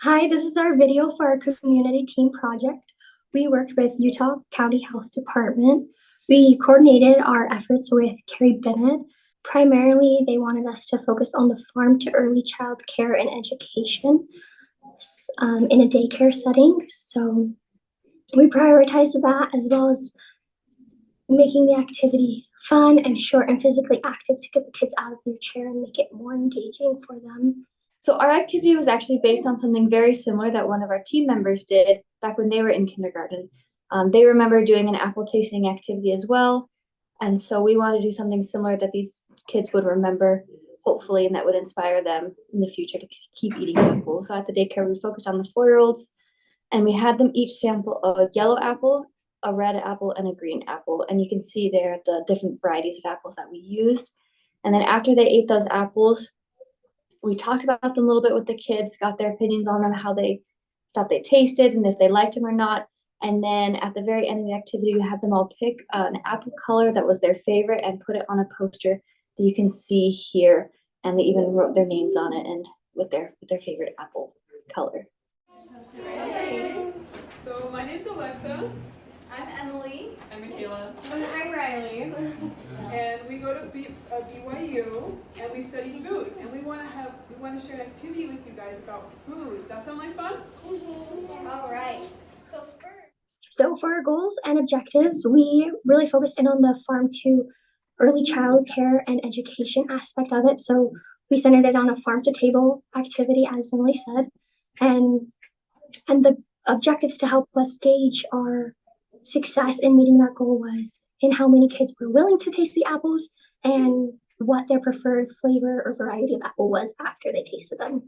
Hi, this is our video for our community team project. We worked with Utah County Health Department. We coordinated our efforts with Carrie Bennett. Primarily, they wanted us to focus on the farm to early child care and education in a daycare setting. So we prioritized that as well as making the activity fun and short and physically active to get the kids out of their chair and make it more engaging for them. So our activity was actually based on something very similar that one of our team members did back when they were in kindergarten. They remember doing an apple tasting activity as well. And so we want to do something similar that these kids would remember, hopefully, and that would inspire them in the future to keep eating apples. So at the daycare, we focused on the 4-year-olds, and we had them each sample a yellow apple, a red apple, and a green apple. And you can see there the different varieties of apples that we used. And then after they ate those apples, we talked about them a little bit with the kids, got their opinions on them, how they thought they tasted, and if they liked them or not. And then at the very end of the activity, we had them all pick an apple color that was their favorite and put it on a poster that you can see here. And they even wrote their names on it and with their favorite apple color. Hey. So my name's Alexa. I'm Emily. I'm Michaela. And I'm Riley. And we go to BYU and we study food. And we want to share an activity with you guys about food. Does that sound like fun? All right. So for our goals and objectives, we really focused in on the farm to early child care and education aspect of it. So we centered it on a farm to table activity, as Emily said, and the objectives to help us gauge our success in meeting that goal was in how many kids were willing to taste the apples and what their preferred flavor or variety of apple was after they tasted them.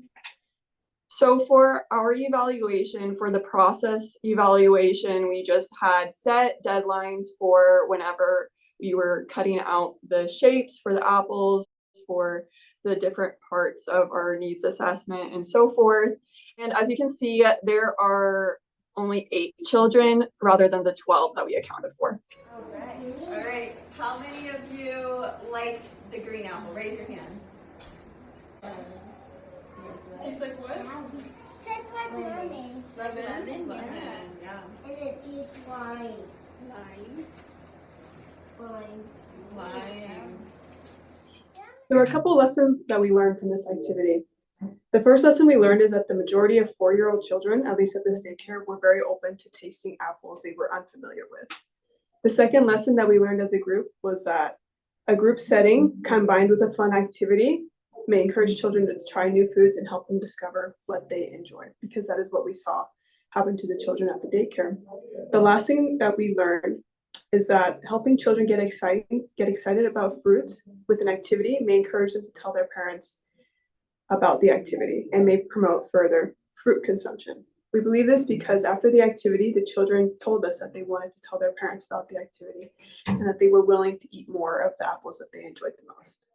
So for our evaluation, for the process evaluation, we just had set deadlines for whenever we were cutting out the shapes for the apples, for the different parts of our needs assessment and so forth. And as you can see, there are only 8 children rather than the 12 that we accounted for. All right. How many of you liked the green apple? Raise your hand. Tastes like what? Tastes like lemon. Lemon. Yeah. And it tastes lime. Lime. There were a couple lessons that we learned from this activity. The first lesson we learned is that the majority of 4-year-old children, at least at this daycare, were very open to tasting apples they were unfamiliar with. The second lesson that we learned as a group was that a group setting combined with a fun activity may encourage children to try new foods and help them discover what they enjoy, because that is what we saw happen to the children at the daycare. The last thing that we learned is that helping children get excited about fruits with an activity may encourage them to tell their parents about the activity and may promote further fruit consumption. We believe this because after the activity, the children told us that they wanted to tell their parents about the activity and that they were willing to eat more of the apples that they enjoyed the most.